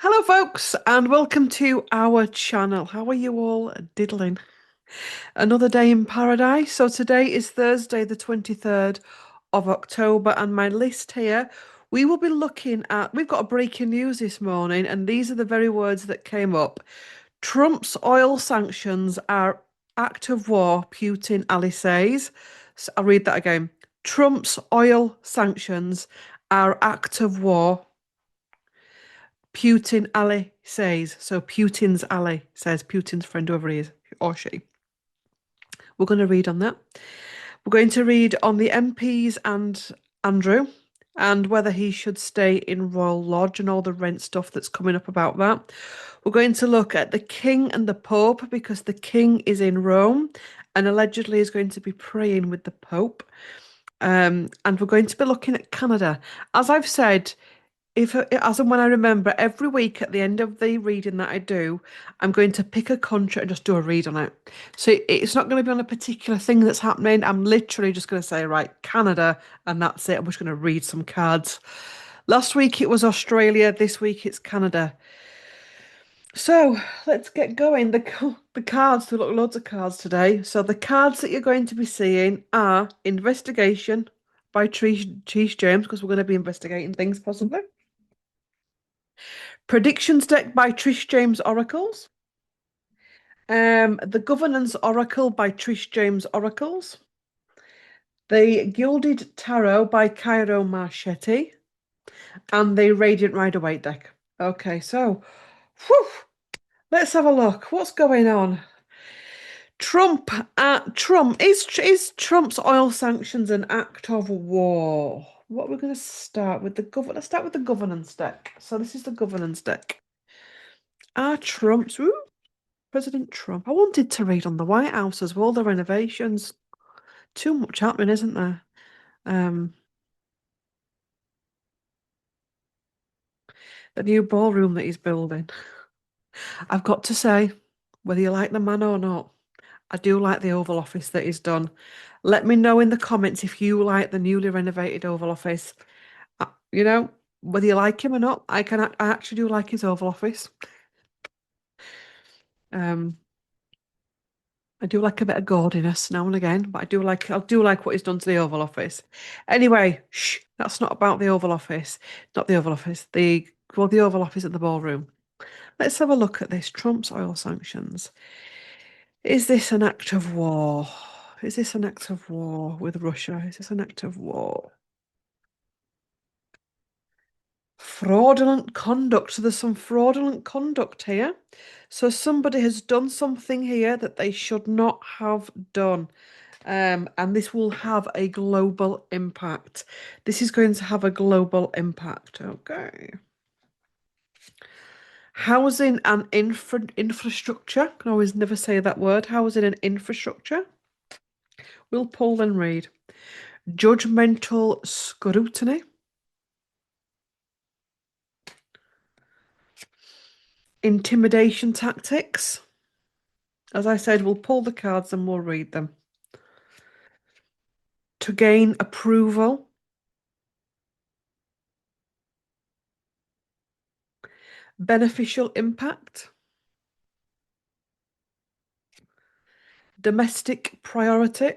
Hello, folks, and welcome to our channel. How are you all diddling? Another day in paradise. So today is Thursday, the 23rd of October, and my list here, we will be looking at, we've got a breaking news this morning, and these are the very words that came up. Trump's oil sanctions are act of war, Putin, Ali says. So I'll read that again. Trump's oil sanctions are act of war, Putin ally says. So Putin's ally says, Putin's friend, whoever he is, or she. We're going to read on that. We're going to read on the MPs and Andrew and whether he should stay in Royal Lodge and all the rent stuff that's coming up about that. We're going to look at the King and the Pope because the King is in Rome and allegedly is going to be praying with the Pope. And we're going to be looking at Canada. As I've said, if as and when I remember, every week at the end of the reading that I do, I'm going to pick a country and just do a read on it. So it's not going to be on a particular thing that's happening. I'm literally just going to say, right, Canada, and that's it. I'm just going to read some cards. Last week it was Australia. This week it's Canada. So let's get going. The cards, we look loads of cards today. So the cards that you're going to be seeing are Investigation by Trish James, because we're going to be investigating things possibly. Predictions deck by Trish James Oracles. The Governance Oracle by Trish James Oracles. The Gilded Tarot by Cairo Marchetti. And the Radiant Rider-Waite deck. Okay, so whew, let's have a look. What's going on? Trump is Trump's oil sanctions an act of war? What we're going to start with let's start with the governance deck. So this is the governance deck. Are Trump's President Trump. I wanted to read on the White House as well, the renovations. Too much happening, isn't there? Um, the new ballroom that he's building. I've got to say, whether you like the man or not, I do like the Oval Office that he's done. Let me know in the comments if you like the newly renovated Oval Office. You know, whether you like him or not, I actually do like his Oval Office. Um, I do like a bit of gaudiness now and again, but I do like what he's done to the Oval Office. Anyway, shh, that's not about the Oval Office. Not the Oval Office. The Oval Office at the ballroom. Let's have a look at this. Trump's oil sanctions. Is this an act of war? Is this an act of war with Russia? Is this an act of war? Fraudulent conduct. So there's some fraudulent conduct here. So somebody has done something here that they should not have done. And this will have a global impact. This is going to have a global impact. Okay. Housing and infrastructure. Can always never say that word. Housing and infrastructure. We'll pull and read. Judgmental scrutiny. Intimidation tactics. As I said, we'll pull the cards and we'll read them. To gain approval. Beneficial impact. Domestic priority.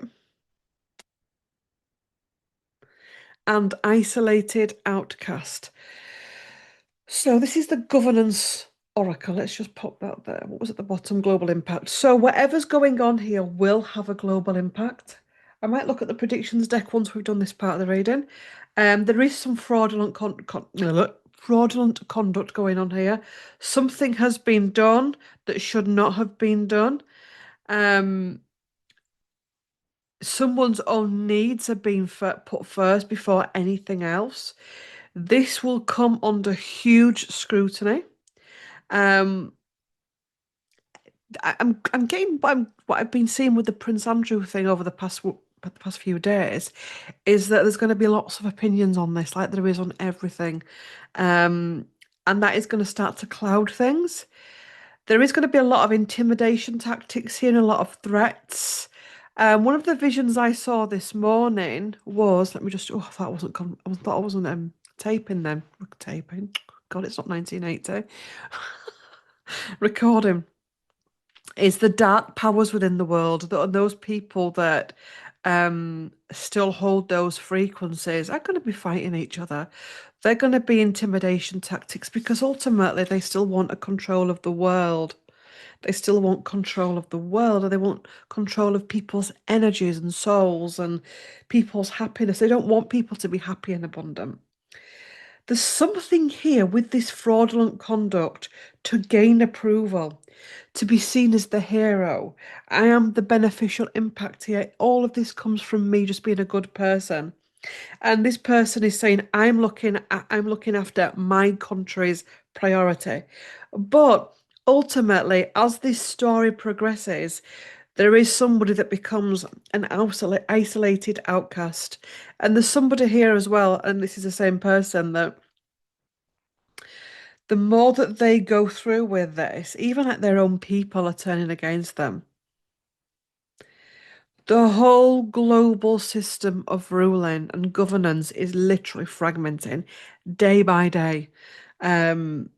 And isolated outcast. So this is the governance oracle. Let's just pop that there. What was at the bottom? Global impact. So whatever's going on here will have a global impact. I might look at the predictions deck once we've done this part of the reading. There is some fraudulent conduct going on here. Something has been done that should not have been done. Someone's own needs are being put first before anything else. This will come under huge scrutiny. I'm getting what I've been seeing with the Prince Andrew thing over the past few days is that there's going to be lots of opinions on this, like there is on everything, and that is going to start to cloud things. There is going to be a lot of intimidation tactics here and a lot of threats. One of the visions I saw this morning was, let me just, oh, I thought I wasn't taping then. Taping. God, it's not 1980. Recording is the dark powers within the world, those people that still hold those frequencies are going to be fighting each other. They're going to be intimidation tactics because ultimately they still want a control of the world. They still want control of the world, and they want control of people's energies and souls and people's happiness. They don't want people to be happy and abundant. There's something here with this fraudulent conduct to gain approval, to be seen as the hero. I am the beneficial impact here. All of this comes from me just being a good person. And this person is saying, I'm looking after my country's priority. But ultimately, as this story progresses, there is somebody that becomes an isolated outcast. And there's somebody here as well, and this is the same person, that the more that they go through with this, even like their own people are turning against them. The whole global system of ruling and governance is literally fragmenting day by day. Um,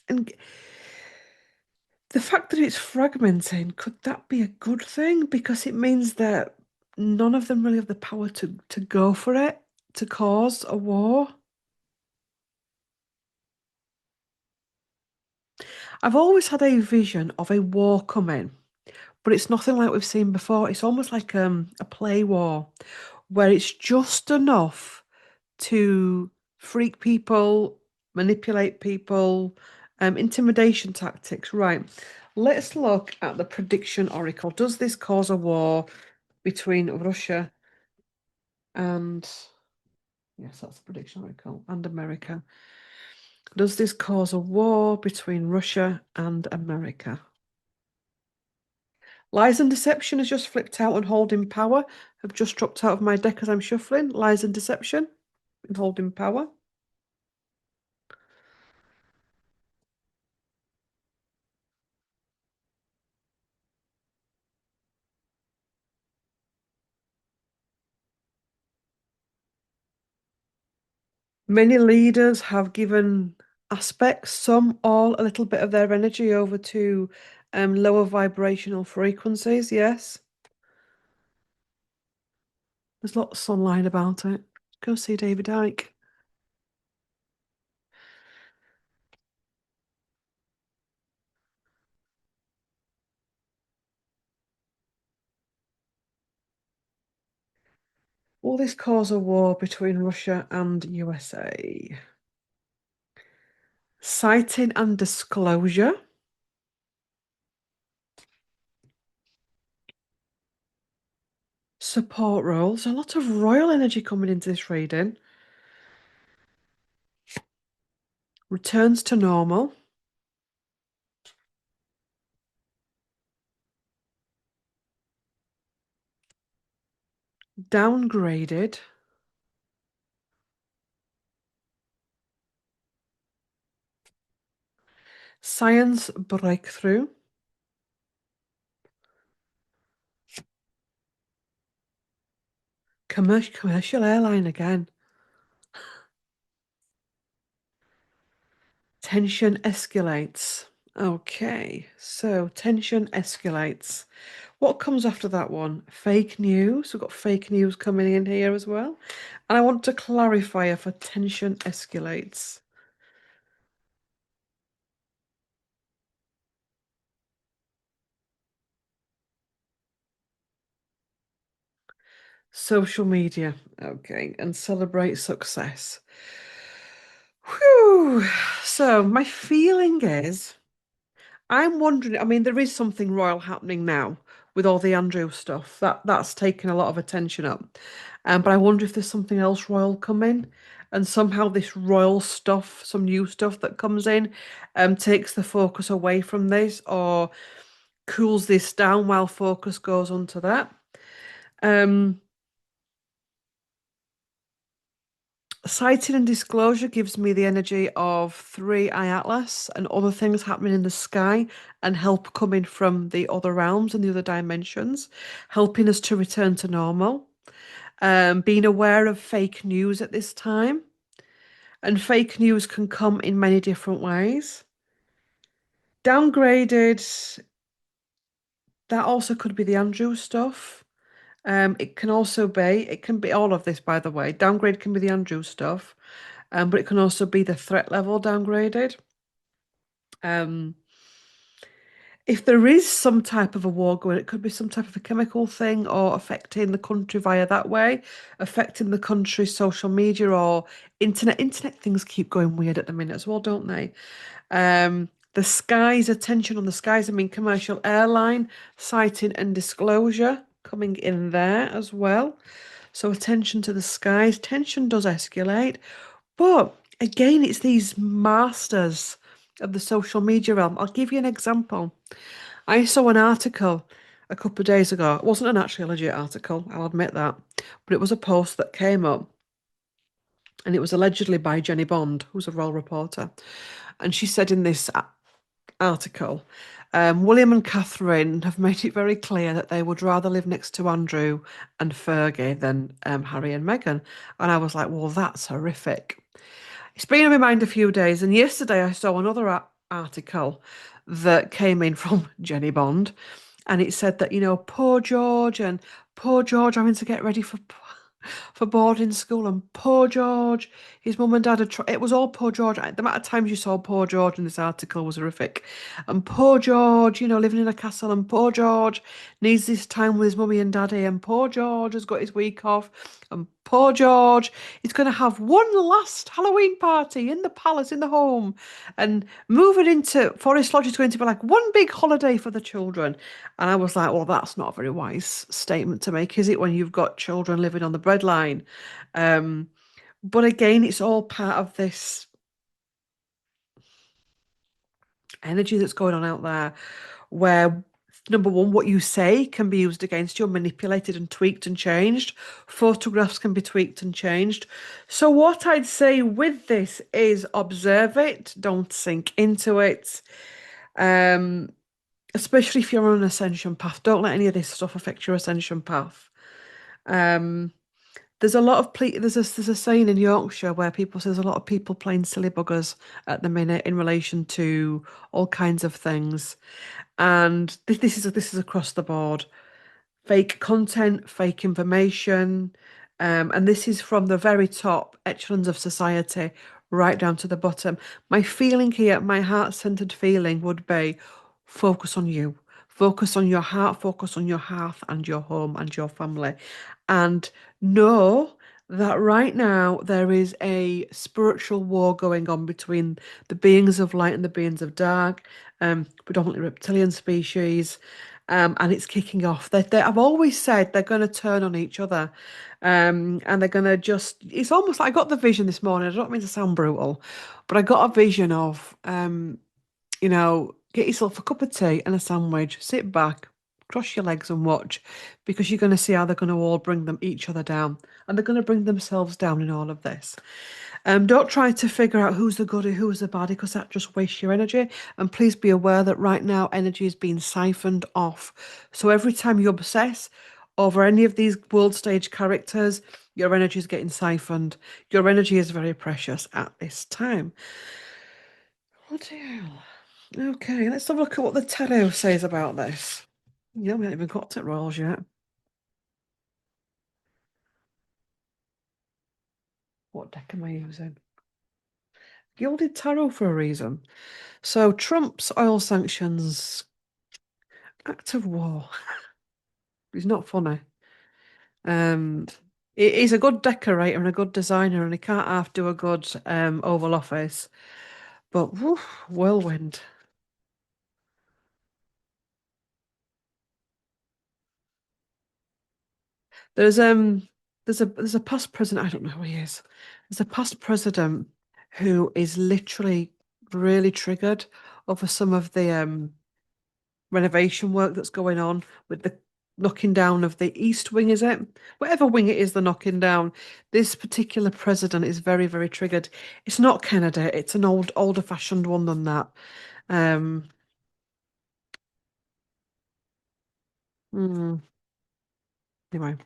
and the fact that it's fragmenting, could that be a good thing? Because it means that none of them really have the power to go for it, to cause a war. I've always had a vision of a war coming, but it's nothing like we've seen before. It's almost like a play war where it's just enough to freak people, manipulate people, intimidation tactics. Right. Let's look at the prediction oracle. Does this cause a war between Russia and, yes, that's the prediction oracle, and America? Does this cause a war between Russia and America? Lies and deception has just flipped out and holding power. Have just dropped out of my deck as I'm shuffling. Lies and deception and holding power. Many leaders have given aspects, some all, a little bit of their energy over to lower vibrational frequencies. Yes, there's lots online about it. Go see David Icke. Will this cause a war between Russia and USA? Citing and disclosure. Support roles. A lot of royal energy coming into this reading. Returns to normal. Downgraded. Science breakthrough. Commercial airline again. Tension escalates. Okay, so tension escalates. What comes after that one? Fake news. We've got fake news coming in here as well. And I want to clarify for tension escalates. Social media. Okay, and celebrate success. Whew. So my feeling is, I'm wondering, I mean, there is something royal happening now with all the Andrew stuff. That's taken a lot of attention up. But I wonder if there's something else royal coming, and somehow this royal stuff, some new stuff that comes in, takes the focus away from this or cools this down while focus goes onto that. Um, Sighting and disclosure gives me the energy of Three Eye Atlas and other things happening in the sky and help coming from the other realms and the other dimensions, helping us to return to normal. Being aware of fake news at this time. And fake news can come in many different ways. Downgraded, that also could be the Andrew stuff. It can be all of this, by the way. Downgrade can be the Andrew stuff, but it can also be the threat level downgraded. Um, if there is some type of a war going, it could be some type of a chemical thing or affecting the country via that way, affecting the country's social media or internet. Internet things keep going weird at the minute as well, don't they? The skies, attention on the skies. I mean, commercial airline sighting and disclosure coming in there as well. So attention to the skies. Tension does escalate. But again, it's these masters of the social media realm. I'll give you an example. I saw an article a couple of days ago. It wasn't an actually legit article, I'll admit that. But it was a post that came up and it was allegedly by Jenny Bond, who's a royal reporter. And she said in this article, William and Catherine have made it very clear that they would rather live next to Andrew and Fergie than Harry and Meghan. And I was like, well, that's horrific. It's been on my mind a few days, and yesterday I saw another article that came in from Jenny Bond, and it said that, poor George having to get ready for boarding school, and poor George, his mum and dad had tried. It was all poor George. The amount of times you saw poor George in this article was horrific. And poor George, living in a castle, and poor George needs this time with his mummy and daddy, and poor George has got his week off, and poor George is going to have one last Halloween party in the palace, in the home, and moving into Forest Lodge is going to be like one big holiday for the children. And I was like, well, that's not a very wise statement to make, is it, when you've got children living on the breadline? Um, but again, it's all part of this energy that's going on out there where number one, what you say can be used against you, manipulated and tweaked and changed. Photographs can be tweaked and changed. So what I'd say with this is observe it, don't sink into it. Um, Especially if you're on an ascension path, don't let any of this stuff affect your ascension path. Um, there's a lot of there's a saying in Yorkshire where people say there's a lot of people playing silly buggers at the minute in relation to all kinds of things, and this is across the board. Fake content, fake information, and this is from the very top echelons of society right down to the bottom. My feeling here, my heart-centered feeling would be focus on you. Focus on your heart, focus on your hearth and your home and your family. And know that right now there is a spiritual war going on between the beings of light and the beings of dark, predominantly reptilian species, and it's kicking off. I've always said they're going to turn on each other, and they're going to it's almost like I got the vision this morning. I don't mean to sound brutal, but I got a vision of, get yourself a cup of tea and a sandwich, sit back, cross your legs and watch, because you're going to see how they're going to all bring each other down, and they're going to bring themselves down in all of this. Don't try to figure out who's the goody, who's the baddie, because that just wastes your energy. And please be aware that right now energy is being siphoned off. So every time you obsess over any of these world stage characters, your energy is getting siphoned. Your energy is very precious at this time. What the hell? Okay, let's have a look at what the tarot says about this. Yeah, we haven't even got to royals yet. What deck am I using? Gilded Tarot for a reason. So Trump's oil sanctions, act of war. He's not funny. Um, he's a good decorator and a good designer, and he can't half do a good Oval Office. But woof, whirlwind. There's um there's a past president, I don't know who he is. There's a past president who is literally really triggered over some of the renovation work that's going on with the knocking down of the East Wing, is it? Whatever wing it is, the knocking down. This particular president is very, very triggered. It's not Kennedy, it's an older fashioned one than that. Um, hmm, anyway.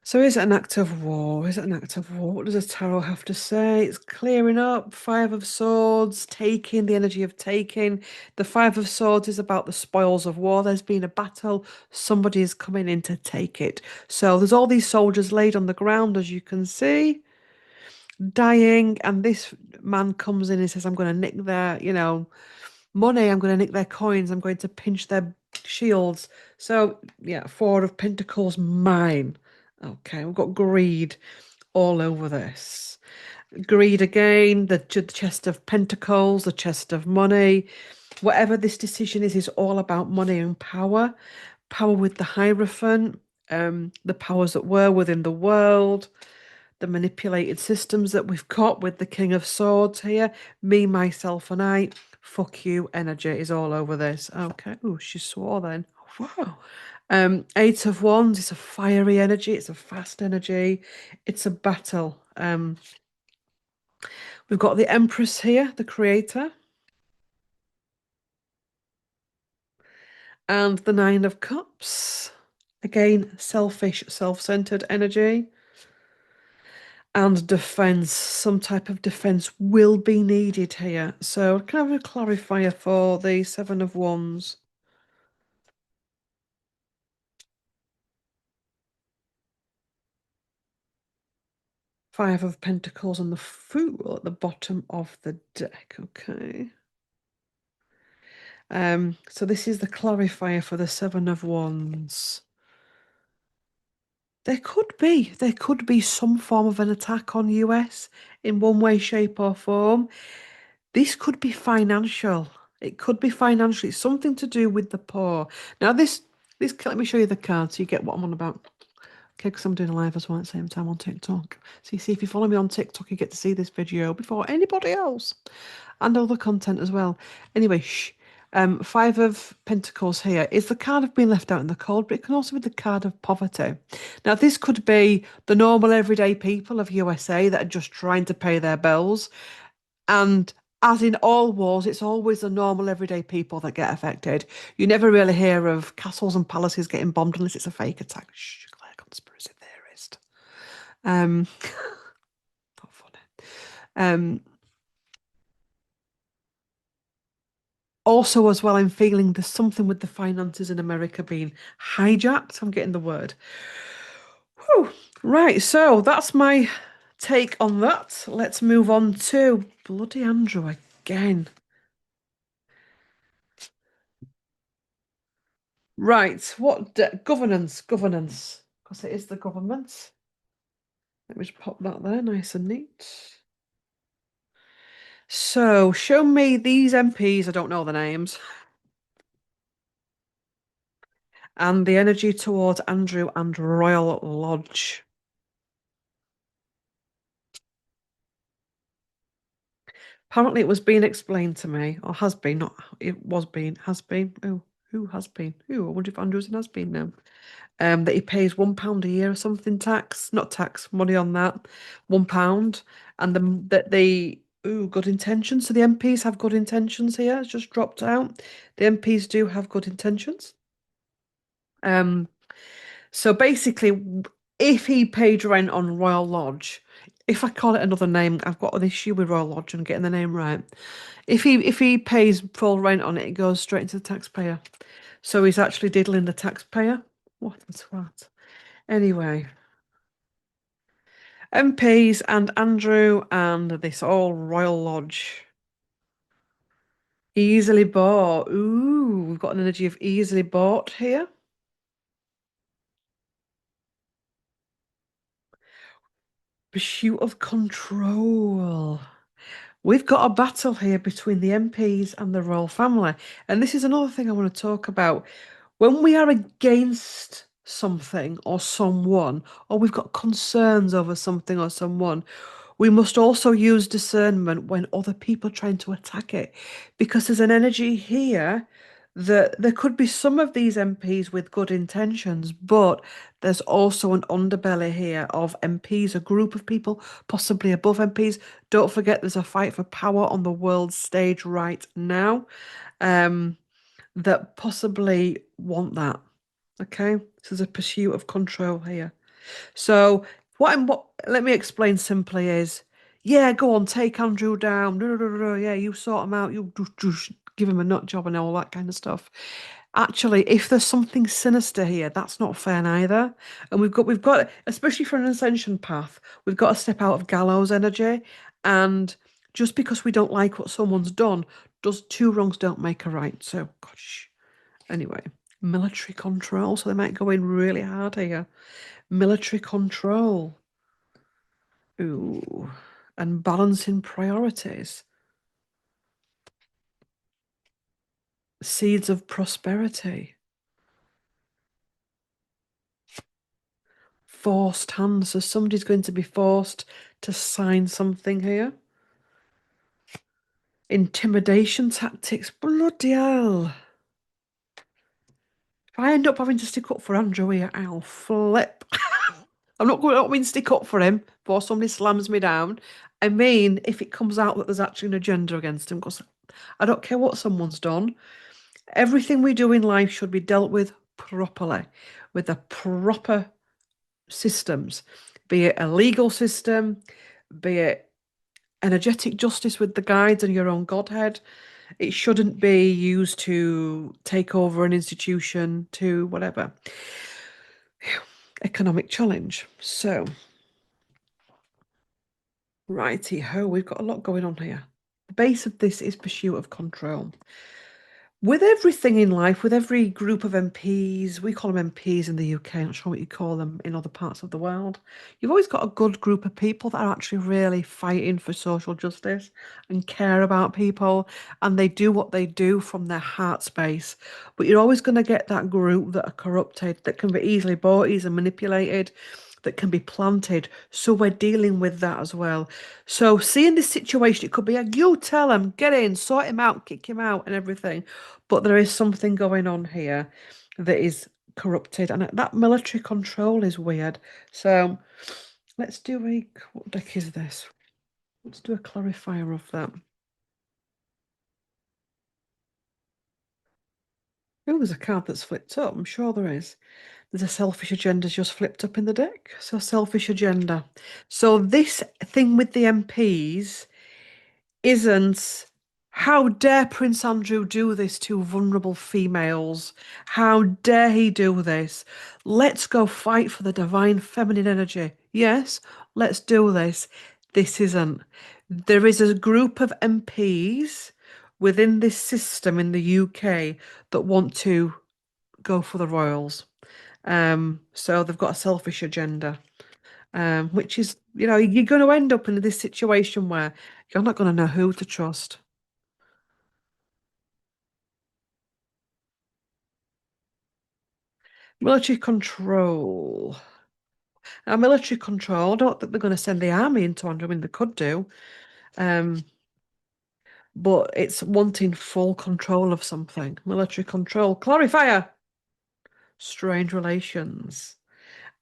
So is it an act of war? Is it an act of war? What does the tarot have to say? It's clearing up. Five of Swords, taking, the energy of taking. The Five of Swords is about the spoils of war. There's been a battle. Somebody is coming in to take it. So there's all these soldiers laid on the ground, as you can see, dying. And this man comes in and says, I'm going to nick their, money. I'm going to nick their coins. I'm going to pinch their shields. So, yeah, Four of Pentacles, mine. Okay, we've got greed all over this. Greed again, the chest of pentacles, the chest of money. Whatever this decision is all about money and power. Power with the Hierophant, the powers that were within the world, the manipulated systems that we've got with the King of Swords here. Me, myself, and I. Fuck you, energy is all over this. Okay. Oh, she swore then. Wow. Eight of Wands, it's a fiery energy, it's a fast energy, it's a battle. We've got the Empress here, the creator, and the Nine of Cups. Again, selfish, self-centered energy. And defense, some type of defense will be needed here. So can I have a clarifier for the Seven of Wands? Five of Pentacles and the Fool at the bottom of the deck. Okay. So this is the clarifier for the Seven of Wands. There could be some form of an attack on US in one way, shape, or form. This could be financial. It could be financial. It's something to do with the poor. Now, this let me show you the card so you get what I'm on about. Okay, because I'm doing a live as well at the same time on TikTok. So you see, if you follow me on TikTok, you get to see this video before anybody else and other content as well. Anyway, shh. Five of Pentacles here is the card of being left out in the cold, but it can also be the card of poverty. Now, this could be the normal everyday people of USA that are just trying to pay their bills. And as in all wars, it's always the normal everyday people that get affected. You never really hear of castles and palaces getting bombed unless it's a fake attack. Shh, Claire, conspiracy theorist. Um, not funny. Um, Also, as well, I'm feeling there's something with the finances in America being hijacked. I'm getting the word. Whew. Right, so that's my take on that. Let's move on to bloody Andrew again. Right, governance, because it is the government. Let me just pop that there, nice and neat. So, show me these MPs, I don't know the names, and the energy towards Andrew and Royal Lodge. Apparently, it was being explained to me, or has been, not it was being, has been. Oh, who has been? Who? I wonder if Andrew's has been now. That he pays £1 a year or something tax, not tax, money on that, £1, and that the good intentions. So the MPs have good intentions here. It's just dropped out. The MPs do have good intentions. Um, so basically, if he paid rent on Royal Lodge, if I call it another name, I've got an issue with Royal Lodge and getting the name right. If he pays full rent on it, it goes straight into the taxpayer. So he's actually diddling the taxpayer. What a twat. Anyway, MPs and Andrew and this all Royal Lodge. Easily bought. Ooh, we've got an energy of easily bought here. Pursuit of control. We've got a battle here between the MPs and the royal family. And this is another thing I want to talk about. When we are against something or someone, or we've got concerns over something or someone, we must also use discernment when other people are trying to attack it. Because there's an energy here that there could be some of these MPs with good intentions, but there's also an underbelly here of MPs, a group of people, possibly above MPs. Don't forget there's a fight for power on the world stage right now, that possibly want that. Okay? So there's a pursuit of control here. So what let me explain simply is, yeah, go on, take Andrew down. No, no, no, no, no, yeah, you sort him out. You just give him a nut job and all that kind of stuff. Actually, if there's something sinister here, that's not fair neither. And we've got, especially for an ascension path, we've got to step out of gallows energy. And just because we don't like what someone's done, does two wrongs don't make a right. So, gosh. Anyway, military control. So they might go in really hard here. Military control. Ooh. And balancing priorities. Seeds of prosperity. Forced hands. So somebody's going to be forced to sign something here. Intimidation tactics. Bloody hell. If I end up having to stick up for Andrew here, I'll flip. I'm not going to stick up for him before somebody slams me down. I mean, if it comes out that there's actually an agenda against him, because I don't care what someone's done. Everything we do in life should be dealt with properly, with the proper systems, be it a legal system, be it energetic justice with the guides and your own Godhead. It shouldn't be used to take over an institution to whatever. Economic challenge. So, righty ho, we've got a lot going on here. The base of this is pursuit of control. With everything in life, with every group of MPs, we call them MPs in the UK, I'm not sure what you call them in other parts of the world. You've always got a good group of people that are actually really fighting for social justice and care about people, and they do what they do from their heart space. But you're always going to get that group that are corrupted, that can be easily bought, easily manipulated, that can be planted. So we're dealing with that as well. So seeing this situation, it could be a you tell him, get in, sort him out, kick him out, and everything. But there is something going on here that is corrupted, and that military control is weird. So let's do a what deck is this? Let's do a clarifier of that. Oh, there's a card that's flipped up. I'm sure there is. There's a selfish agenda just flipped up in the deck. So selfish agenda. So this thing with the MPs isn't how dare Prince Andrew do this to vulnerable females? How dare he do this? Let's go fight for the divine feminine energy. Yes, let's do this. This isn't. There is a group of MPs within this system in the UK that want to go for the royals. So they've got a selfish agenda, which is, you're going to end up in this situation where you're not going to know who to trust. Military control. Now, military control, I don't think they're going to send the army into Andrew. I mean, they could do. Um, but it's wanting full control of something. Military control. Clarifier. Strange relations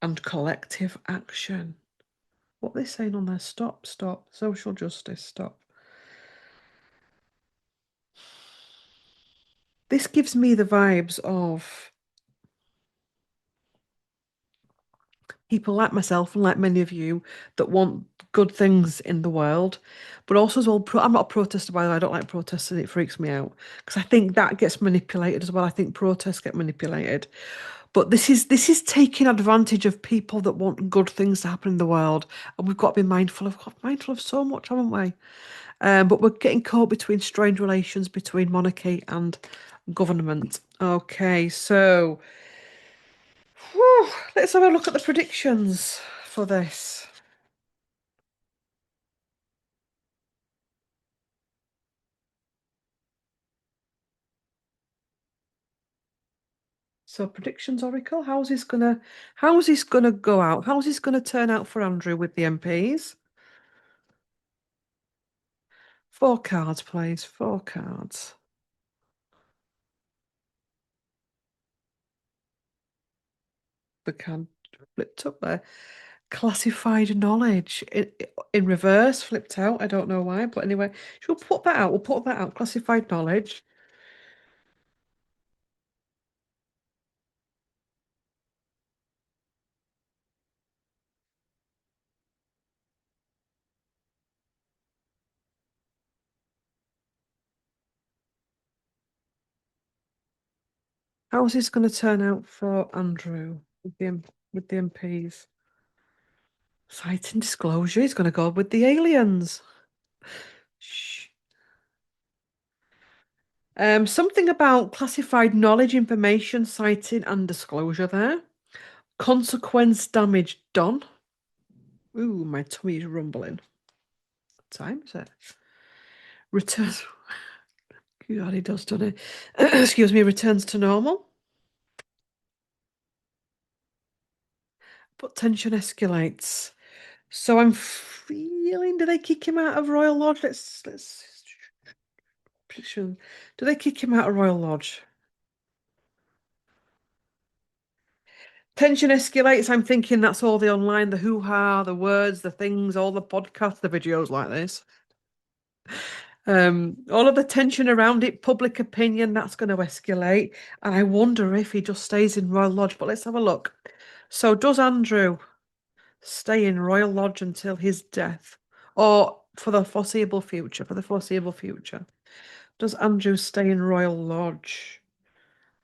and collective action. What are they saying on there? Stop, stop. Social justice, stop. This gives me the vibes of people like myself and like many of you that want good things in the world, but also as well, I'm not a protester, by the way. I don't like protests, and it freaks me out because I think that gets manipulated as well. I think protests get manipulated, but this is taking advantage of people that want good things to happen in the world, and we've got to be mindful of so much, haven't we? But we're getting caught between strange relations between monarchy and government. Okay, so. Whew, let's have a look at the predictions for this. So predictions, Oracle. How's this gonna go out? How's this gonna turn out for Andrew with the MPs? Four cards, please. Four cards. The card flipped up there. Classified knowledge in reverse, flipped out. I don't know why, but anyway, she'll put that out. We'll put that out. Classified knowledge. How's this going to turn out for Andrew with the MPs? Citing disclosure, he's going to go with the aliens. Shh. Something about classified knowledge, information, citing and disclosure there. Consequence damage done. Ooh, my tummy is rumbling. What time is it? Return. God, he does, doesn't he? Excuse me, returns to normal. But tension escalates. So I'm feeling, do they kick him out of Royal Lodge? Let's prediction. Do they kick him out of Royal Lodge? Tension escalates. I'm thinking that's all the online, the hoo-ha, the words, the things, all the podcasts, the videos like this. All of the tension around it, public opinion, that's going to escalate. And I wonder if he just stays in Royal Lodge. But let's have a look. So does Andrew stay in Royal Lodge until his death? Or for the foreseeable future? For the foreseeable future. Does Andrew stay in Royal Lodge?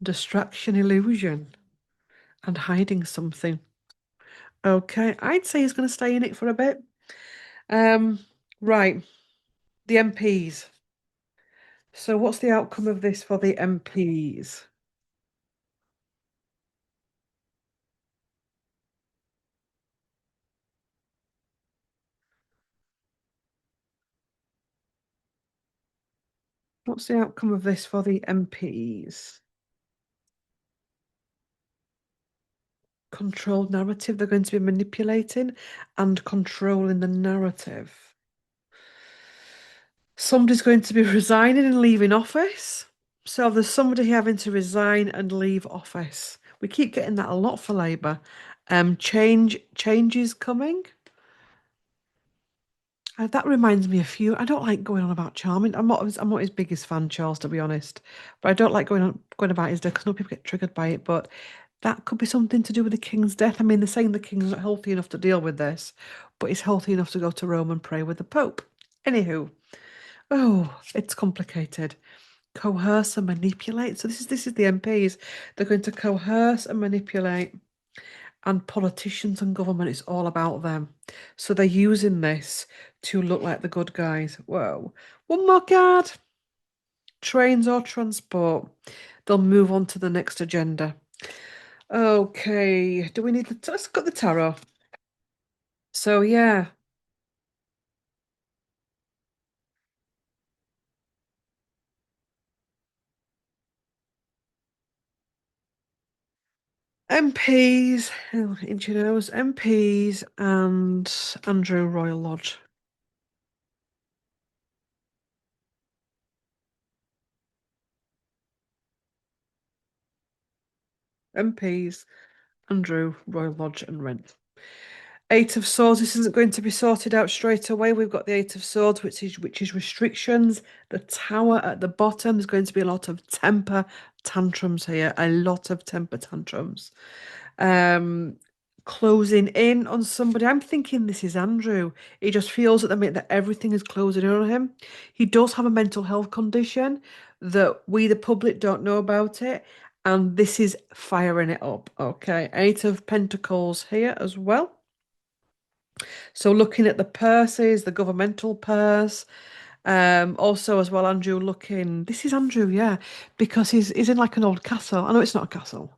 Distraction, illusion, and hiding something. Okay, I'd say he's going to stay in it for a bit. Um, right, the MPs. So what's the outcome of this for the MPs? What's the outcome of this for the MPs? Controlled narrative. They're going to be manipulating and controlling the narrative. Somebody's going to be resigning and leaving office. So there's somebody having to resign and leave office. We keep getting that a lot for Labour. Change is coming. That reminds me of you. I don't like going on about Charming. I'm not his biggest fan, Charles, to be honest. But I don't like going about his death because no people get triggered by it. But that could be something to do with the king's death. I mean, they're saying the king's not healthy enough to deal with this, but he's healthy enough to go to Rome and pray with the Pope. Anywho, oh, it's complicated. Coerce and manipulate. So this is the MPs. They're going to coerce and manipulate. And politicians and government, it's all about them. So they're using this to look like the good guys. Whoa. One more card. Trains or transport. They'll move on to the next agenda. Okay. Do we need the... Let's got the tarot. So yeah. MPs, inch your nose, MPs and Andrew Royal Lodge. MPs, Andrew Royal Lodge and Rent. Eight of Swords. This isn't going to be sorted out straight away. We've got the Eight of Swords, which is restrictions. The Tower at the bottom. There's going to be a lot of temper tantrums here. A lot of temper tantrums. Um, Closing in on somebody. I'm thinking this is Andrew. He just feels at the minute that everything is closing in on him. He does have a mental health condition that we, the public, don't know about it. And this is firing it up. Okay. Eight of Pentacles here as well. So looking at the purses, the governmental purse, also as well, Andrew looking. This is Andrew, yeah, because he's in like an old castle. I know it's not a castle,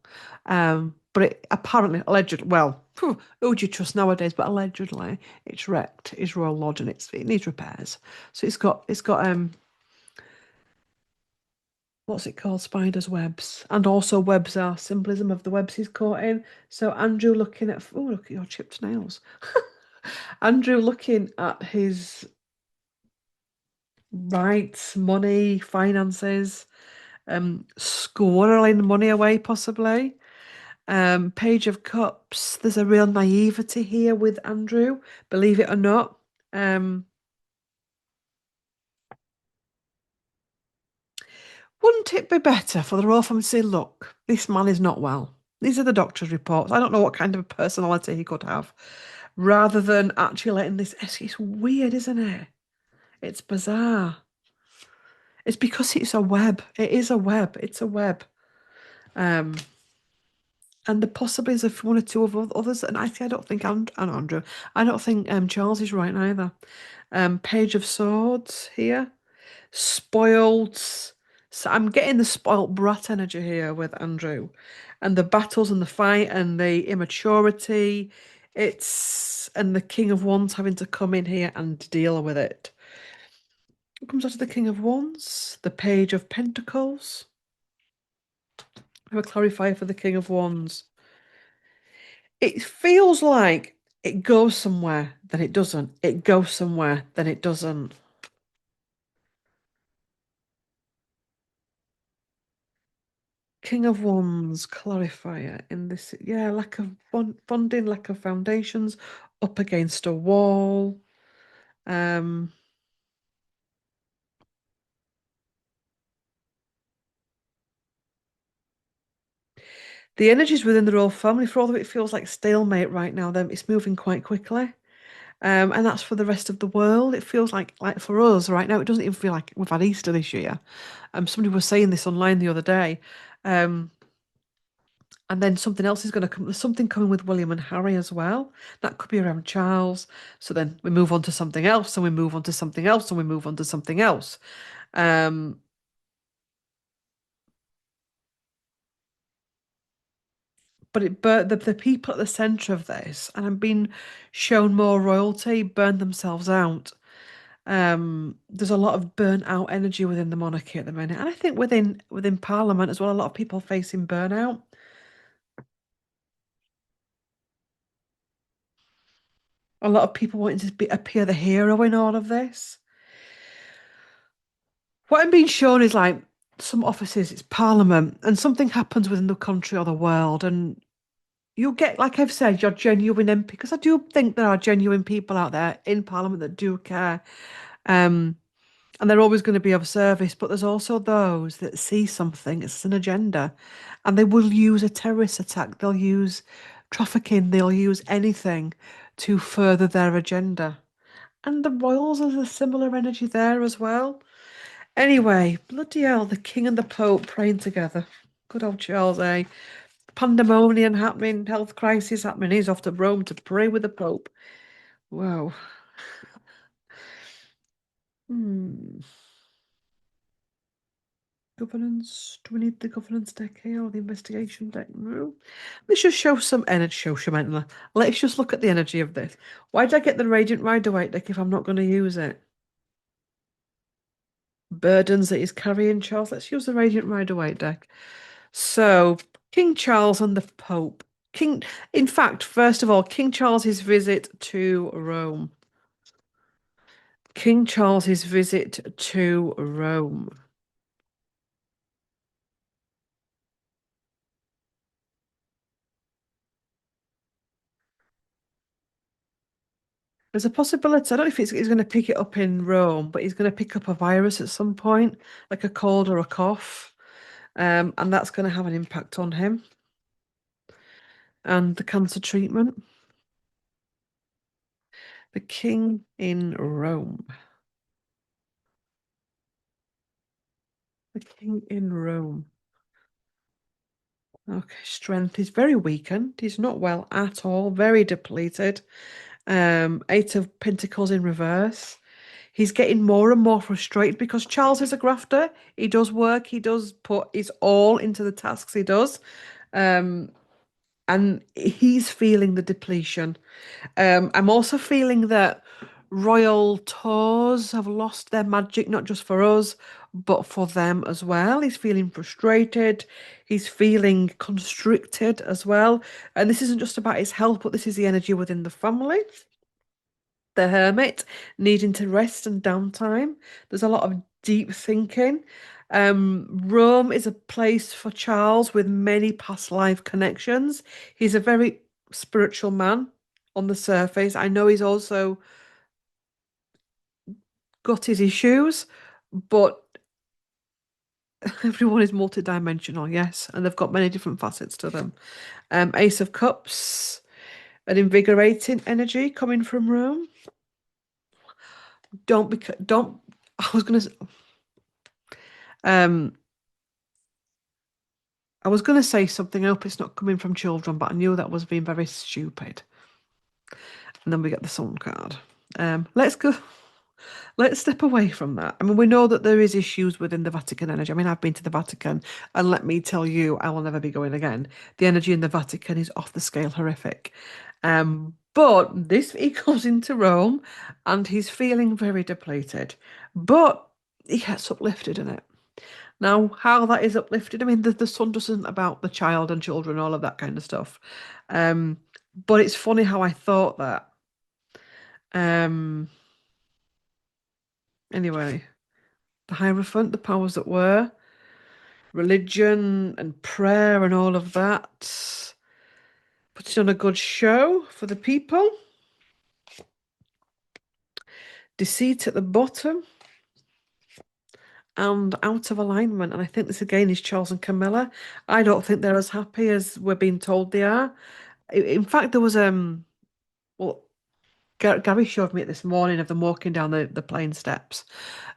but it apparently allegedly. Well, who do you trust nowadays? But allegedly, it's wrecked. It's Royal Lodge, and it needs repairs. So it's got what's it called? Spiders' webs, and also webs are symbolism of the webs he's caught in. So Andrew looking at. Oh, look at your chipped nails. Andrew looking at his rights, money, finances, squirreling money away possibly. Page of Cups. There's a real naivety here with Andrew, believe it or not. Wouldn't it be better for the royal family to say, look, this man is not well? These are the doctor's reports. I don't know what kind of personality he could have. Rather than actually letting this, it's weird, isn't it? It's bizarre. It's because it's a web. It is a web. It's a web. Um, and the possibly is of one or two of others. And I don't think Andrew. I don't think Charles is right either. Page of Swords here. Spoiled. So I'm getting the spoiled brat energy here with Andrew, and the battles and the fight and the immaturity. It's and the King of Wands having to come in here and deal with it. What comes after the King of Wands? The Page of Pentacles. I have a clarifier for the King of Wands. It feels like it goes somewhere, then it doesn't. It goes somewhere, then it doesn't. King of Wands clarifier in this, yeah, lack of funding, lack of foundations, up against a wall. Um, the energies within the royal family, for all of it feels like stalemate right now, then it's moving quite quickly. And that's for the rest of the world. It feels like for us right now, it doesn't even feel like we've had Easter this year. Somebody was saying this online the other day. Um, And then something else is going to come. There's something coming with William and Harry as well. That could be around Charles. So then we move on to something else, and we move on to something else, and we move on to something else. Um, but the people at the centre of this, and I'm being shown more royalty, burn themselves out. There's a lot of burnt out energy within the monarchy at the minute, and I think within Parliament as well, a lot of people facing burnout. A lot of people wanting to appear the hero in all of this. What I'm being shown is like some offices, it's Parliament, and something happens within the country or the world, and you'll get, like I've said, your genuine MP, because I do think there are genuine people out there in Parliament that do care, um, and they're always going to be of service. But there's also those that see something, it's an agenda, and they will use a terrorist attack, they'll use trafficking, they'll use anything to further their agenda. And the royals has a similar energy there as well. Anyway, bloody hell, the King and the Pope praying together. Good old Charles, eh? Pandemonium happening, health crisis happening. He's off to Rome to pray with the Pope. Wow. Hmm. Governance. Do we need the governance deck here or the investigation deck? No. Let's just show some energy. Let's just look at the energy of this. Why did I get the Radiant Rider-Waite deck if I'm not going to use it? Burdens that he's carrying, Charles. Let's use the Radiant Rider-Waite deck. So, King Charles and the Pope. In fact, first of all, King Charles's visit to Rome. King Charles's visit to Rome. There's a possibility. I don't know if he's going to pick it up in Rome, but he's going to pick up a virus at some point, like a cold or a cough. And that's going to have an impact on him and the cancer treatment. The King in Rome. The King in Rome. Okay, strength. He's very weakened. He's not well at all. Very depleted. Eight of Pentacles in reverse. He's getting more and more frustrated because Charles is a grafter. He does work. He does put his all into the tasks he does. Um, and he's feeling the depletion. I'm also feeling that royal tours have lost their magic, not just for us, but for them as well. He's feeling frustrated. He's feeling constricted as well. And this isn't just about his health, but this is the energy within the family. The Hermit needing to rest and downtime. There's a lot of deep thinking. Rome is a place for Charles with many past life connections. He's a very spiritual man on the surface. I know he's also got his issues, but everyone is multidimensional, yes, and they've got many different facets to them. Ace of Cups, an invigorating energy coming from Rome. Don't. I was gonna. Um, I was going to say something. I hope it's not coming from children, but I knew that was being very stupid. And then we get the sun card. Let's go. Let's step away from that. I mean, we know that there is issues within the Vatican energy. I mean, I've been to the Vatican, and let me tell you, I will never be going again. The energy in the Vatican is off the scale horrific. But this he goes into Rome, and he's feeling very depleted. But he gets uplifted in it. Now, how that is uplifted, I mean, the sun just isn't about the child and children, all of that kind of stuff. Um, but it's funny how I thought that. Um, anyway, the Hierophant, the powers that were, religion and prayer and all of that. Putting on a good show for the people. Deceit at the bottom and out of alignment. And I think this again is Charles and Camilla. I don't think they're as happy as we're being told they are. In fact, there was well, Gary showed me it this morning of them walking down the plane steps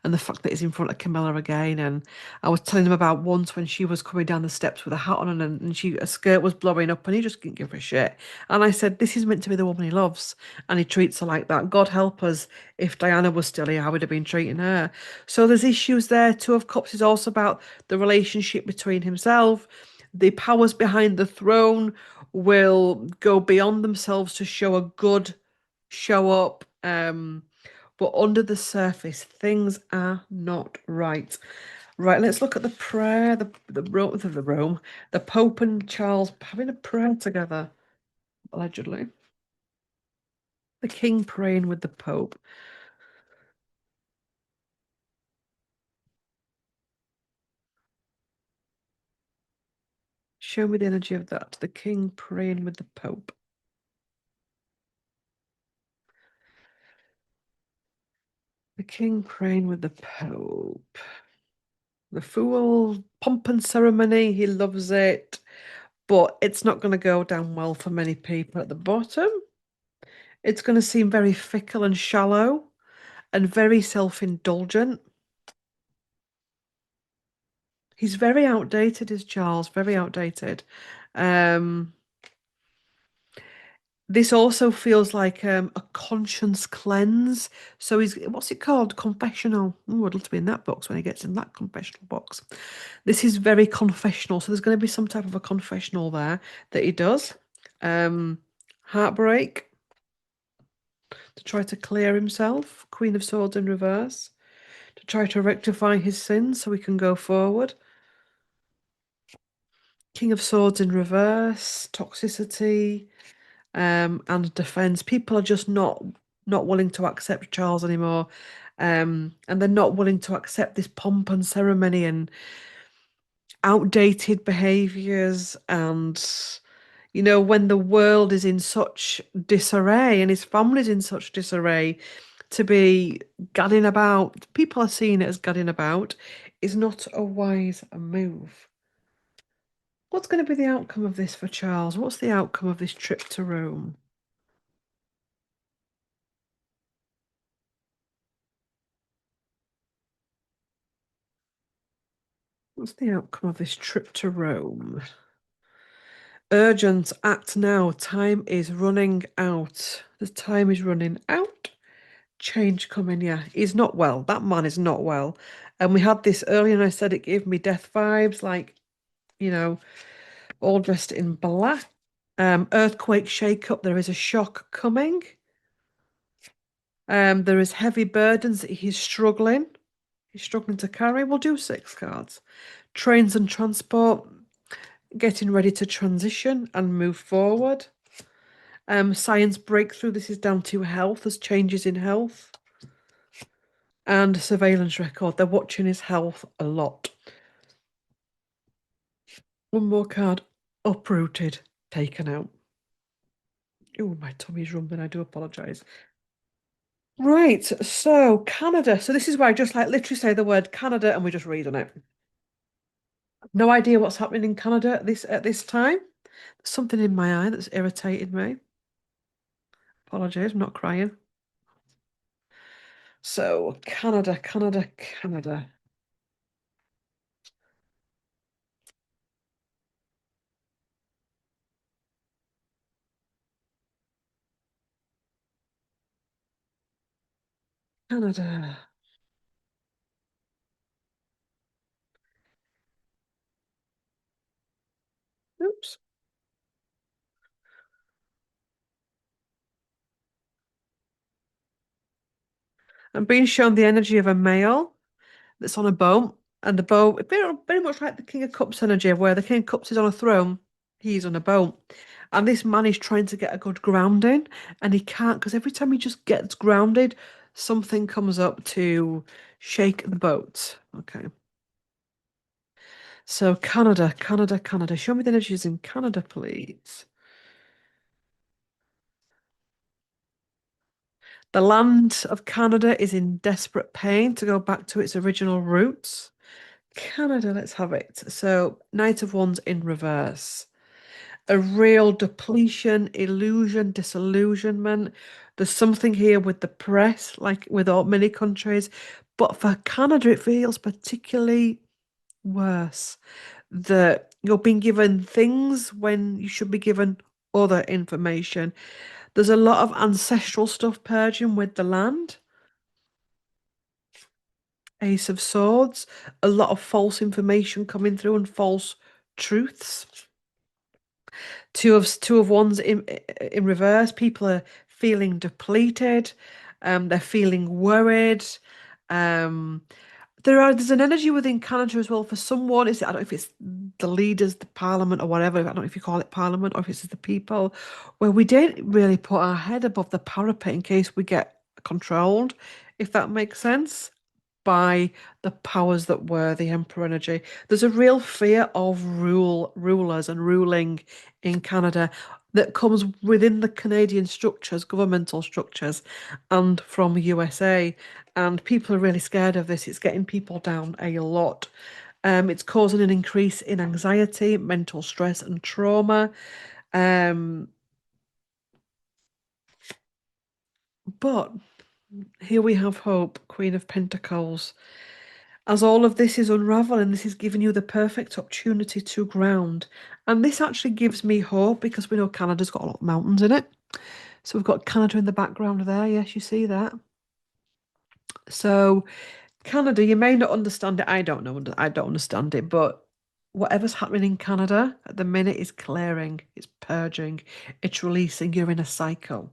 and the fact that he's in front of Camilla again. And I was telling him about once when she was coming down the steps with a hat on and her skirt was blowing up and he just didn't give her a shit. And I said, this is meant to be the woman he loves and he treats her like that. God help us if Diana was still here, how would have been treating her. So there's issues there. Two of Cups is also about the relationship between himself. The powers behind the throne will go beyond themselves to show a good show up. But under the surface, things are not right. Right, let's look at the prayer, the Pope and Charles having a prayer together, allegedly. The King praying with the Pope. Show me the energy of that. The King praying with the Pope. The King praying with the Pope. The Fool, pomp and ceremony, he loves it. But it's not going to go down well for many people at the bottom. It's going to seem very fickle and shallow and very self-indulgent. He's very outdated, is Charles, very outdated. Um, this also feels like a conscience cleanse. So he's, what's it called? Confessional. Oh, I'd love to be in that box when he gets in that confessional box. This is very confessional. So there's going to be some type of a confessional there that he does. Um, Heartbreak to try to clear himself. Queen of Swords in reverse to try to rectify his sins so he can go forward. King of Swords in reverse, toxicity, and defense. People are just not willing to accept Charles anymore. And they're not willing to accept this pomp and ceremony and outdated behaviors. And, when the world is in such disarray and his family's in such disarray, to be gadding about, people are seeing it as gadding about, is not a wise move. What's going to be the outcome of this for Charles? What's the outcome of this trip to Rome? What's the outcome of this trip to Rome? Urgent, act now. Time is running out. The time is running out. Change coming, yeah. He's not well. That man is not well. And we had this earlier, and I said it gave me death vibes, like, you know, all dressed in black. Earthquake shake up. There is a shock coming. There is heavy burdens that he's struggling. He's struggling to carry. We'll do 6 cards. Trains and transport, getting ready to transition and move forward. Science breakthrough. This is down to health. There's changes in health. And surveillance record. They're watching his health a lot. One more card. Uprooted. Taken out. Oh, my tummy's rumbling. I do apologise. Right, so Canada. So this is where I just like literally say the word Canada and we just read on it. No idea what's happening in Canada at this time. There's something in my eye that's irritated me. Apologies, I'm not crying. So Canada, Canada, Canada. Canada. Oops. I'm being shown the energy of a male that's on a boat, and the boat, very much like the King of Cups energy, where the King of Cups is on a throne, he's on a boat. And this man is trying to get a good grounding, and he can't because every time he just gets grounded, something comes up to shake the boat. Okay. So Canada, Canada, Canada. Show me the energies in Canada, please. The land of Canada is in desperate pain to go back to its original roots. Canada, let's have it. So, Knight of Wands in reverse. A real depletion, illusion, disillusionment. There's something here with the press, like with all many countries. But for Canada, it feels particularly worse that you're being given things when you should be given other information. There's a lot of ancestral stuff purging with the land. Ace of Swords, a lot of false information coming through and false truths. Two of Wands in reverse. People are feeling depleted. They're feeling worried. Um, there's an energy within Canada as well for someone. I don't know if it's the leaders, the parliament, or whatever. I don't know if you call it parliament or if it's the people, where we don't really put our head above the parapet in case we get controlled, if that makes sense, by the powers that were, the emperor energy. There's a real fear of rulers and ruling in Canada that comes within the Canadian structures, governmental structures, and from USA. And people are really scared of this. It's getting people down a lot. It's causing an increase in anxiety, mental stress, and trauma. Um, but here we have hope, Queen of Pentacles. As all of this is unraveling, this is giving you the perfect opportunity to ground. And this actually gives me hope because we know Canada's got a lot of mountains in it. So we've got Canada in the background there. Yes, you see that. So Canada, you may not understand it. I don't know. I don't understand it. But whatever's happening in Canada at the minute is clearing, it's purging, it's releasing. You're in a cycle.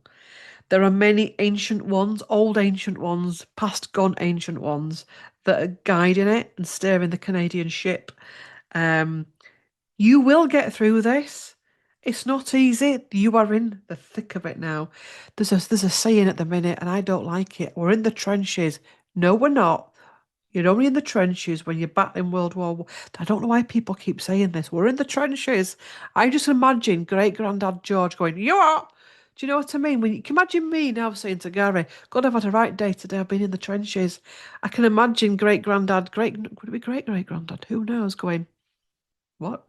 There are many ancient ones, old ancient ones, past gone ancient ones that are guiding it and steering the Canadian ship. Um, you will get through this. It's not easy. You are in the thick of it now. There's a saying at the minute, and I don't like it. We're in the trenches. No, we're not. You're only in the trenches when you're battling World War One. I don't know why people keep saying this. We're in the trenches. I just imagine great granddad George going, "You are." Do you know what I mean? When you can imagine me now saying to Gary, God, I've had a right day today. I've been in the trenches. I can imagine great granddad, could it be great great granddad? Who knows? Going, what?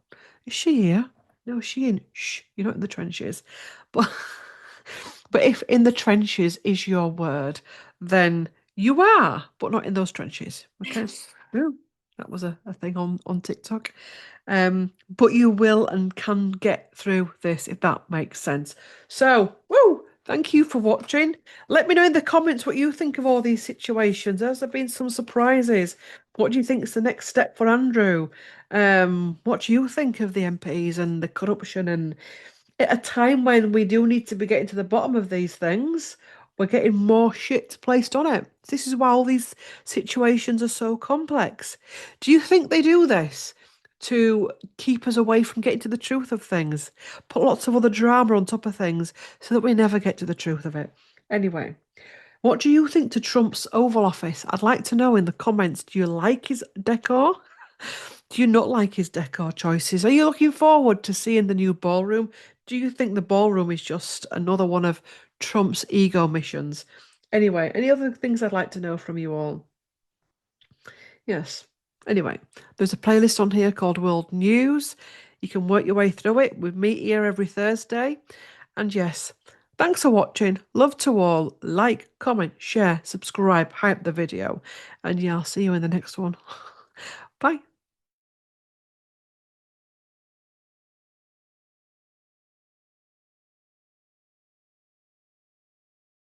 Is she here? No, is she in? Shh, you're not in the trenches. But but if in the trenches is your word, then you are, but not in those trenches. Okay. Yeah, that was a thing on TikTok. But you will and can get through this if that makes sense. So, woo, thank you for watching. Let me know in the comments what you think of all these situations. Has there been some surprises? What do you think is the next step for Andrew? What do you think of the MPs and the corruption and at a time when we do need to be getting to the bottom of these things, we're getting more shit placed on it. This is why all these situations are so complex. Do you think they do this to keep us away from getting to the truth of things? Put lots of other drama on top of things so that we never get to the truth of it. Anyway, what do you think to Trump's Oval Office? I'd like to know in the comments. Do you like his decor? Do you not like his decor choices? Are you looking forward to seeing the new ballroom? Do you think the ballroom is just another one of Trump's ego missions? Anyway, any other things I'd like to know from you all? Yes. Anyway, there's a playlist on here called World News. You can work your way through it. We meet here every Thursday. And yes, thanks for watching. Love to all. Like, comment, share, subscribe, hype the video. And yeah, I'll see you in the next one. Bye.